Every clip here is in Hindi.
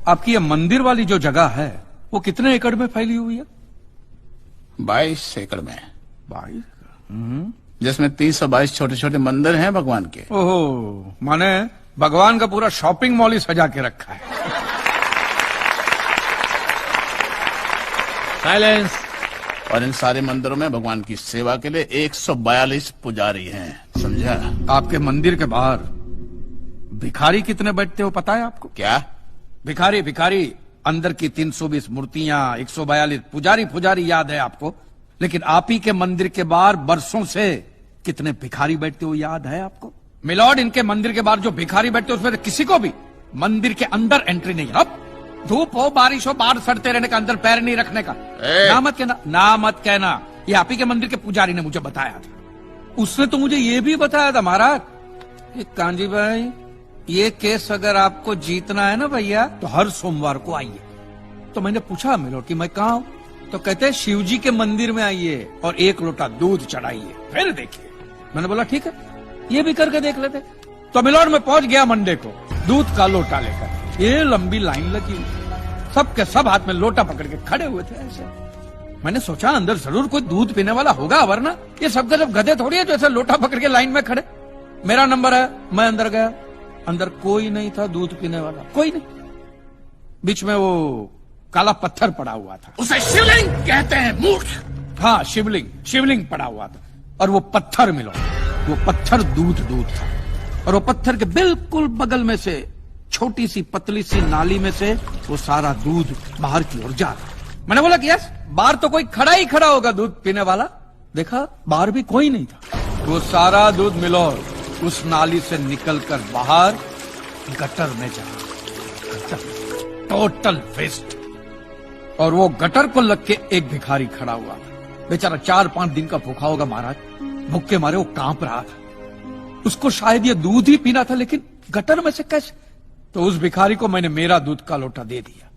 आपकी ये मंदिर वाली जो जगह है वो कितने एकड़ में फैली हुई है? 22 एकड़ में। 22? जिसमें 30-22 छोटे छोटे मंदिर हैं भगवान के। ओहो, माने भगवान का पूरा शॉपिंग मॉल ही सजा के रखा है। साइलेंस। और इन सारे मंदिरों में भगवान की सेवा के लिए 142 पुजारी हैं, समझा? आपके मंदिर के बाहर भिखारी कितने बैठते हो पता है आपको? क्या? भिखारी अंदर की 320 मूर्तियां, 142 पुजारी याद है आपको, लेकिन आप ही के मंदिर के बाहर बरसों से कितने भिखारी बैठते हो याद है आपको? मिलॉर्ड, इनके मंदिर के बाहर जो भिखारी बैठते हो उसमें किसी को भी मंदिर के अंदर एंट्री नहीं। अब धूप हो बारिश हो बाहर सड़ते रहने का, अंदर पैर नहीं रखने का। ना मत कहना, ये आप ही के मंदिर के पुजारी ने मुझे बताया था। उसने तो मुझे ये भी बताया था महाराज, कांजी भाई ये केस अगर आपको जीतना है ना भैया तो हर सोमवार को आइए। तो मैंने पूछा मिलॉर्ड कि मैं कहाँ हूँ? तो कहते हैं शिव जी के मंदिर में आइए और 1 लोटा दूध चढ़ाइए, फिर देखिए। मैंने बोला ठीक है, ये भी करके देख लेते। तो मिलॉर्ड में पहुंच गया मंडे को दूध का लोटा लेकर। ये लंबी लाइन लगी, सबके सब हाथ में लोटा पकड़ के खड़े हुए थे ऐसे। मैंने सोचा अंदर जरूर कोई दूध पीने वाला होगा, वरना ये सबके सब गधे थोड़ी है जो ऐसे लोटा पकड़ के लाइन में खड़े। मेरा नंबर है, मैं अंदर गया, अंदर कोई नहीं था दूध पीने वाला, कोई नहीं। बीच में वो काला पत्थर पड़ा हुआ था, उसे शिवलिंग कहते हैं मूर्ख। हाँ शिवलिंग पड़ा हुआ था, और वो पत्थर मिलो, वो पत्थर दूध था। और वो पत्थर के बिल्कुल बगल में से छोटी सी पतली सी नाली में से वो सारा दूध बाहर की ओर जा रहा। मैंने बोला कि यस, बाहर तो कोई खड़ा ही खड़ा होगा दूध पीने वाला। देखा बाहर भी कोई नहीं था। वो सारा दूध मिलो उस नाली से निकलकर बाहर गटर में जा, टोटल वेस्ट। और वो गटर को लग के एक भिखारी खड़ा हुआ, बेचारा 4-5 दिन का भूखा होगा महाराज, भूख के मारे वो कांप रहा था। उसको शायद ये दूध ही पीना था, लेकिन गटर में से कैसे? तो उस भिखारी को मैंने मेरा दूध का लोटा दे दिया,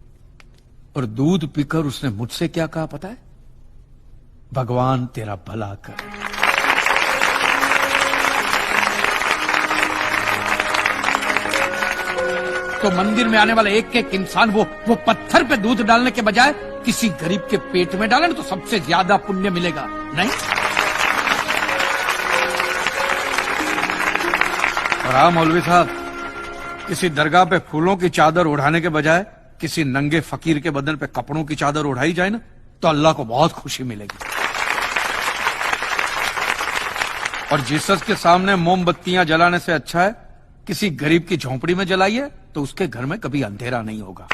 और दूध पीकर उसने मुझसे क्या कहा पता है? भगवान तेरा भला करे। तो मंदिर में आने वाला एक इंसान वो पत्थर पे दूध डालने के बजाय किसी गरीब के पेट में डाले ना तो सबसे ज्यादा पुण्य मिलेगा, नहीं? और हाँ मौलवी साहब, किसी दरगाह पे फूलों की चादर उड़ाने के बजाय किसी नंगे फकीर के बदन पे कपड़ों की चादर उड़ाई जाए ना तो अल्लाह को बहुत खुशी मिलेगी। और जीसस के सामने मोमबत्तियां जलाने से अच्छा है किसी गरीब की झोंपड़ी में जलाइए, तो उसके घर में कभी अंधेरा नहीं होगा।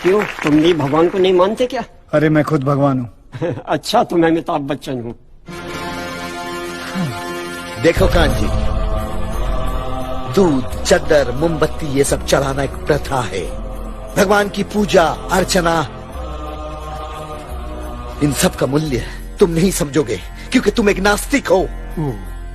क्यों, तुम भी भगवान को नहीं मानते क्या? अरे मैं खुद भगवान हूँ। अच्छा, तो मैं अमिताभ बच्चन हूँ। देखो कांजी, दूध, चद्दर, मोमबत्ती ये सब चढ़ाना एक प्रथा है। भगवान की पूजा अर्चना, इन सब का मूल्य तुम नहीं समझोगे क्योंकि तुम एक नास्तिक हो।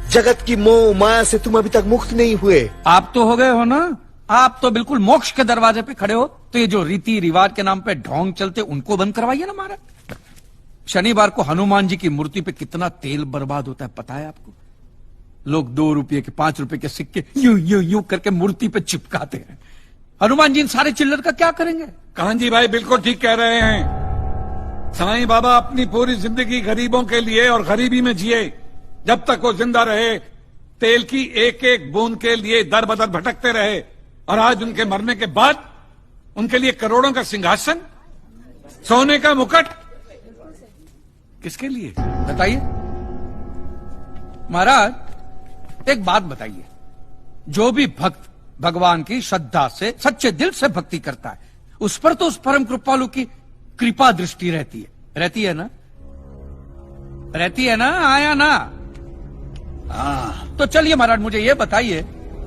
जगत की मोह माया से तुम अभी तक मुक्त नहीं हुए। आप तो हो गए हो ना, आप तो बिल्कुल मोक्ष के दरवाजे पे खड़े हो। तो ये जो रीति रिवाज के नाम पे ढोंग चलते उनको बंद करवाइए ना महाराज। शनिवार को हनुमान जी की मूर्ति पे कितना तेल बर्बाद होता है पता है आपको? लोग 2 रुपये के 5 रुपए के सिक्के यूं करके मूर्ति पे चिपकाते हैं। हनुमान जी इन सारे चिल्लर का क्या करेंगे? कांजी भाई बिल्कुल ठीक कह रहे हैं। साईं बाबा अपनी पूरी जिंदगी गरीबों के लिए और गरीबी में जिए। जब तक वो जिंदा रहे तेल की एक एक बूंद के लिए दर बदर भटकते रहे, और आज उनके मरने के बाद उनके लिए करोड़ों का सिंहासन, सोने का मुकुट, किसके लिए बताइए महाराज। एक बात बताइए, जो भी भक्त भगवान की श्रद्धा से सच्चे दिल से भक्ति करता है उस पर तो उस परम कृपालु की कृपा दृष्टि रहती है ना? रहती है ना? आया ना? तो चलिए महाराज मुझे ये बताइए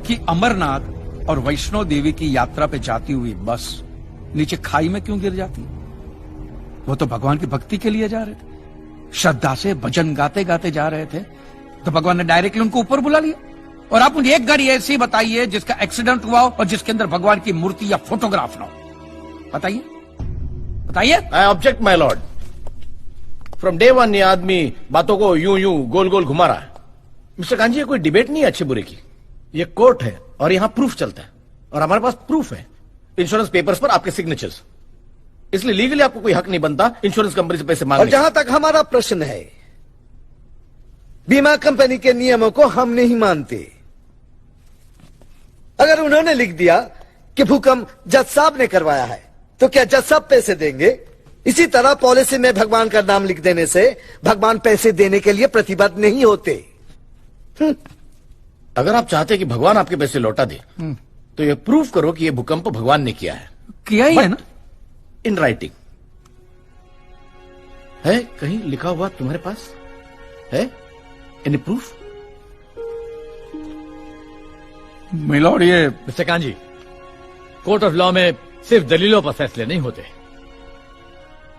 कि अमरनाथ और वैष्णो देवी की यात्रा पे जाती हुई बस नीचे खाई में क्यों गिर जाती? वो तो भगवान की भक्ति के लिए जा रहे थे, श्रद्धा से भजन गाते गाते जा रहे थे, तो भगवान ने डायरेक्टली उनको ऊपर बुला लिया। और आप मुझे एक गाड़ी ऐसी बताइए जिसका एक्सीडेंट हुआ हो और जिसके अंदर भगवान की मूर्ति या फोटोग्राफ ना हो। बताइए बताइए। I object my Lord. From day one ये आदमी बातों को यूं गोल गोल घुमा रहा है। मिस्टर कांजी, ये कोई डिबेट नहीं है अच्छे बुरे की, ये कोर्ट है और यहां प्रूफ चलता है। और हमारे पास प्रूफ है, इंश्योरेंस पेपर्स पर आपके सिग्नेचर्स। इसलिए लीगली आपको कोई हक नहीं बनता इंश्योरेंस कंपनी से पैसे और मांगने का। जहां तक हमारा प्रश्न है, बीमा कंपनी के नियमों को हम नहीं मानते। अगर उन्होंने लिख दिया कि भूकंप जज साहब ने करवाया है, तो क्या जज साहब पैसे देंगे? इसी तरह पॉलिसी में भगवान का नाम लिख देने से भगवान पैसे देने के लिए प्रतिबद्ध नहीं होते। अगर आप चाहते कि भगवान आपके पैसे लौटा दे, तो ये प्रूफ करो कि ये भूकंप भगवान ने किया है, किया ही है ना। In writing. है कहीं लिखा हुआ तुम्हारे पास? है एनी प्रूफ? मिलॉर्ड, ये mister kanji, court of law में सिर्फ दलीलों पर फैसले नहीं होते।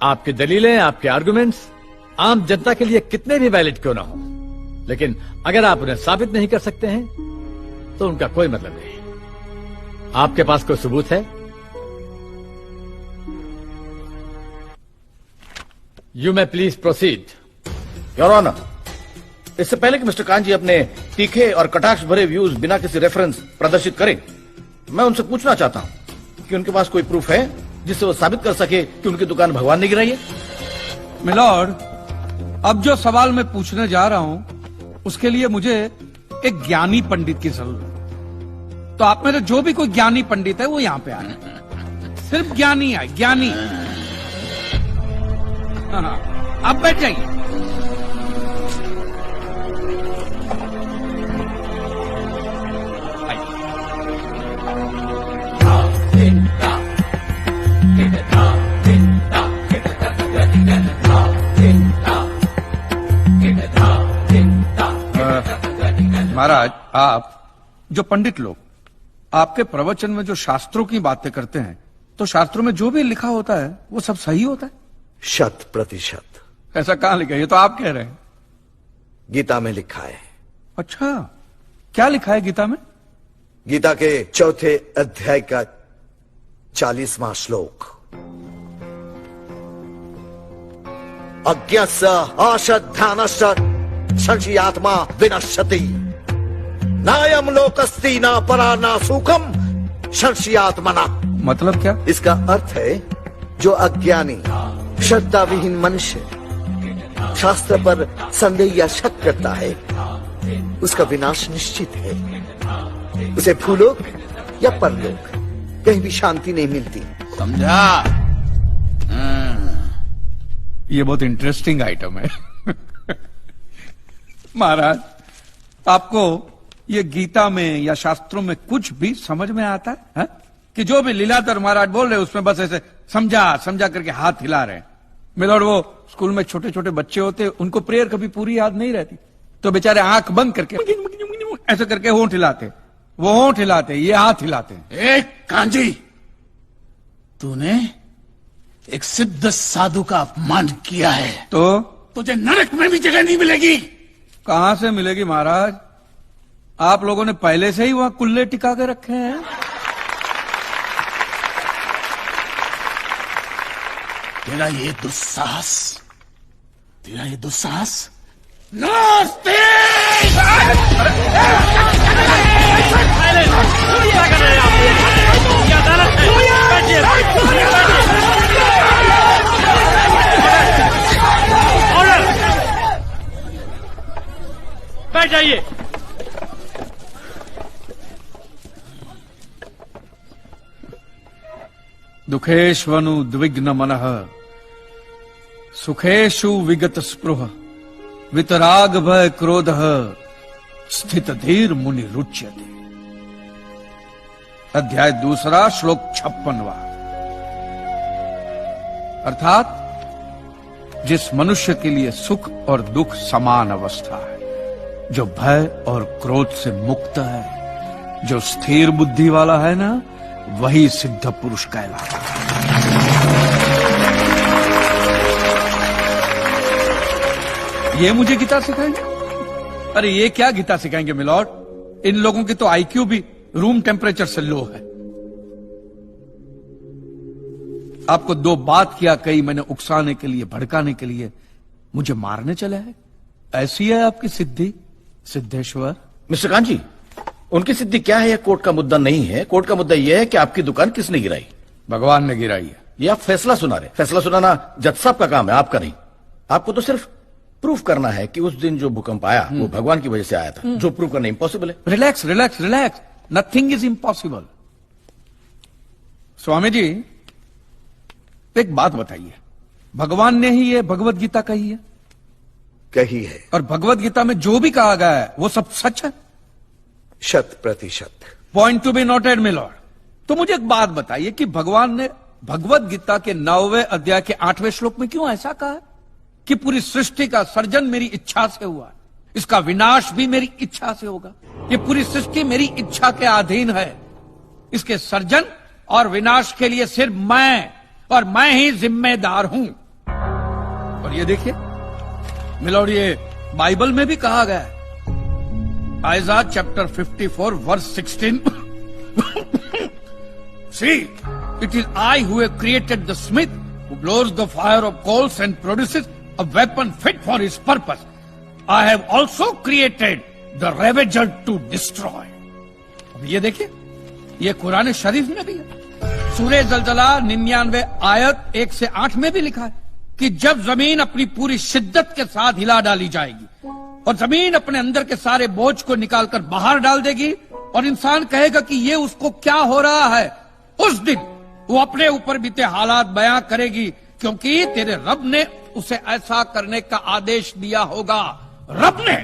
आपकी दलीलें, आपके आर्गुमेंट्स आम जनता के लिए कितने भी वैलिड क्यों ना हो, लेकिन अगर आप उन्हें साबित नहीं कर सकते हैं तो उनका कोई मतलब नहीं। आपके पास कोई सबूत है? You may please proceed. Your honour, इससे पहले कि मिस्टर कांजी अपने तीखे और कटाक्ष भरे व्यूज बिना किसी रेफरेंस प्रदर्शित करें, मैं उनसे पूछना चाहता हूं कि उनके पास कोई प्रूफ है जिससे वो साबित कर सके कि उनकी दुकान भगवान ने गिराई है। मिलॉर्ड, अब जो सवाल मैं पूछने जा रहा हूं उसके लिए मुझे एक ज्ञानी पंडित की जरूरत है। तो आप में जो भी कोई ज्ञानी पंडित है वो यहां पे आए। सिर्फ ज्ञानी है, ज्ञानी। हाँ, आप बैठ जाइए। महाराज, आप जो पंडित लोग आपके प्रवचन में जो शास्त्रों की बातें करते हैं, तो शास्त्रों में जो भी लिखा होता है वो सब सही होता है? 100%। ऐसा कहां लिखा है? ये तो आप कह रहे हैं। गीता में लिखा है। अच्छा, क्या लिखा है गीता में? गीता के 4थे अध्याय का 40वां श्लोक। अज्ञस्य अश्रद्धानश्च संशयात्मा विनश्यति, नायम लोकस्ति न परा न सुखम संशयात्मना। मतलब क्या? इसका अर्थ है, जो अज्ञानी श्रद्धा विहीन मनुष्य शास्त्र पर संदेह या शक करता है, उसका विनाश निश्चित है। उसे भूलोक या परलोक कहीं भी शांति नहीं मिलती। समझा? ये बहुत इंटरेस्टिंग आइटम है। महाराज, आपको ये गीता में या शास्त्रों में कुछ भी समझ में आता है? कि जो भी लीलाधर महाराज बोल रहे हैं उसमें बस ऐसे समझा समझा करके हाथ हिला रहे हैं। मिलॉर्ड, वो स्कूल में छोटे छोटे बच्चे होते, उनको प्रेयर कभी पूरी याद नहीं रहती, तो बेचारे आंख बंद करके ऐसे करके होंठ हिलाते, वो होंठ हिलाते, ये हाथ हिलाते। एक कांजी, तूने एक सिद्ध साधु का अपमान किया है, तो तुझे नरक में भी जगह नहीं मिलेगी। कहां से मिलेगी महाराज? आप लोगों ने पहले से ही वहां कुल्ले टिका के रखे हैं। तेरा ये दुस्साहस नास्तिक! बैठ जाइए। दुखेष्वनु द्विग्न मनः सुखेषु विगत स्पृह वितराग भय क्रोध स्थित धीर मुनि रुच्यते। अध्याय 2 श्लोक 56वां। अर्थात जिस मनुष्य के लिए सुख और दुख समान अवस्था है, जो भय और क्रोध से मुक्त है, जो स्थिर बुद्धि वाला है ना, वही सिद्ध पुरुष कहलाता है। ये मुझे गीता सिखाएंगे? अरे ये क्या गीता सिखाएंगे मिलॉर्ड? इन लोगों की तो आईक्यू भी रूम टेम्परेचर से लो है। आपको 2 बात किया कही मैंने उकसाने के लिए, भड़काने के लिए, मुझे मारने चले हैं। ऐसी है आपकी सिद्धि सिद्धेश्वर? मिस्टर कांजी, उनकी सिद्धि क्या है, यह कोर्ट का मुद्दा नहीं है। कोर्ट का मुद्दा यह है कि आपकी दुकान किसने गिराई। भगवान ने गिराई है। ये आप फैसला सुना रहे। फैसला सुनाना जज साहब का काम है, आपका नहीं। आपको तो सिर्फ प्रूफ करना है कि उस दिन जो भूकंप आया वो भगवान की वजह से आया था, जो प्रूव करना इम्पॉसिबल है। Relax relax relax, nothing is impossible. Swami ji एक बात बताइए, भगवान ने ही ये भगवत गीता कही है? कही है। और भगवत गीता में जो भी कहा गया है वो सब सच है? 100%। Point to be noted milord. तो मुझे एक बात बताइए कि भगवान ने भगवत गीता के 9वें अध्याय के 8वें श्लोक में क्यों ऐसा कहा है कि पूरी सृष्टि का सर्जन मेरी इच्छा से हुआ है, इसका विनाश भी मेरी इच्छा से होगा, ये पूरी सृष्टि मेरी इच्छा के अधीन है, इसके सर्जन और विनाश के लिए सिर्फ मैं और मैं ही जिम्मेदार हूं। और ये देखिए मिलॉर्ड, ये बाइबल में भी कहा गया है, Aiza chapter 54 verse 16 See, it is I who have created the smith who blows the fire of coals and produces a weapon fit for his purpose. I have also created the ravager to destroy. अब ये देखिए, ये कुरान शरीफ में भी है। सूरह जलजला 99 आयत 1 से 8 में भी लिखा है कि जब जमीन अपनी पूरी शिद्दत के साथ हिला डाली जाएगी और जमीन अपने अंदर के सारे बोझ को निकालकर बाहर डाल देगी और इंसान कहेगा कि ये उसको क्या हो रहा है, उस दिन वो अपने ऊपर बीते हालात बयां करेगी, क्योंकि तेरे रब ने उसे ऐसा करने का आदेश दिया होगा। रब ने।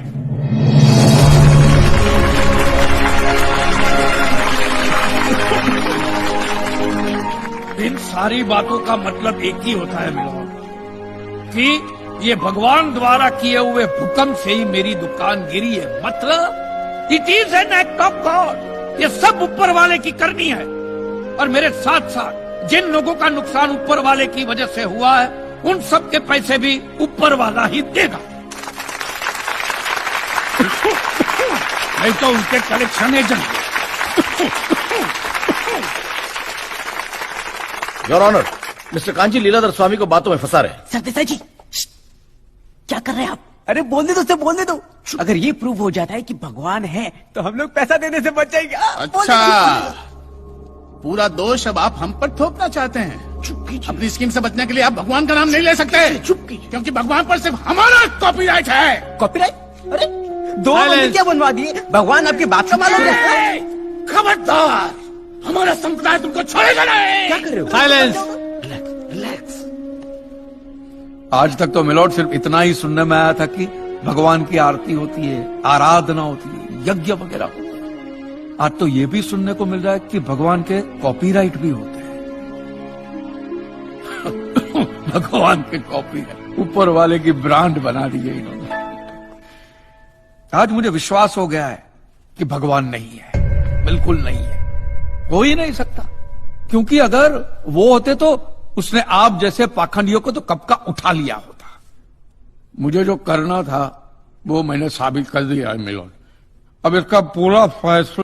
इन सारी बातों का मतलब एक ही होता है मिलॉर्ड, कि ये भगवान द्वारा किए हुए भूकंप से ही मेरी दुकान गिरी है। मतलब it is an act of God. ये सब ऊपर वाले की करनी है और मेरे साथ साथ जिन लोगों का नुकसान ऊपर वाले की वजह से हुआ है उन सब के पैसे भी ऊपर वाला ही देगा। नहीं तो उनके collection agent. Your honour, mister Kanchi Leeladhar Swami को बातों में फंसा रहे हैं। सरदेसाई जी, क्या कर रहे हैं आप? अरे बोलने दो, बोलने दो। अगर ये प्रूव हो जाता है कि भगवान है तो हम लोग पैसा देने से बच जाएंगे। अच्छा, पूरा दोष अब आप हम पर थोपना चाहते हैं। अपनी स्कीम से बचने के लिए आप भगवान का नाम नहीं ले सकते, क्योंकि भगवान पर सिर्फ हमारा कॉपीराइट है। कॉपीराइट? अरे 2 मंदिर क्या बनवा दिए? भगवान आपकी बात का मालूम है? खबरदार, हमारा संप्रदाय तुमको छोड़ेगा नहीं। क्या कर रहे हो? साइलेंस। रिलैक्स। आज तक तो मिलॉर्ड सिर्फ इतना ही सुनने में आया था कि भगवान की आरती होती है, आराधना होती है, यज्ञ वगैरह होता है। आज तो ये भी सुनने को मिल रहा है कि भगवान के कॉपीराइट भी होते हैं। भगवान के कॉपीराइट ऊपर वाले की ब्रांड बना दी है इन्होंने। आज मुझे विश्वास हो गया है कि भगवान नहीं है, बिल्कुल नहीं है, हो ही नहीं सकता, क्योंकि अगर वो होते तो उसने आप जैसे पाखंडियों को तो कब का उठा लिया होता। मुझे जो करना था वो मैंने साबित कर दिया है मिलॉर्ड। अब इसका पूरा फैसला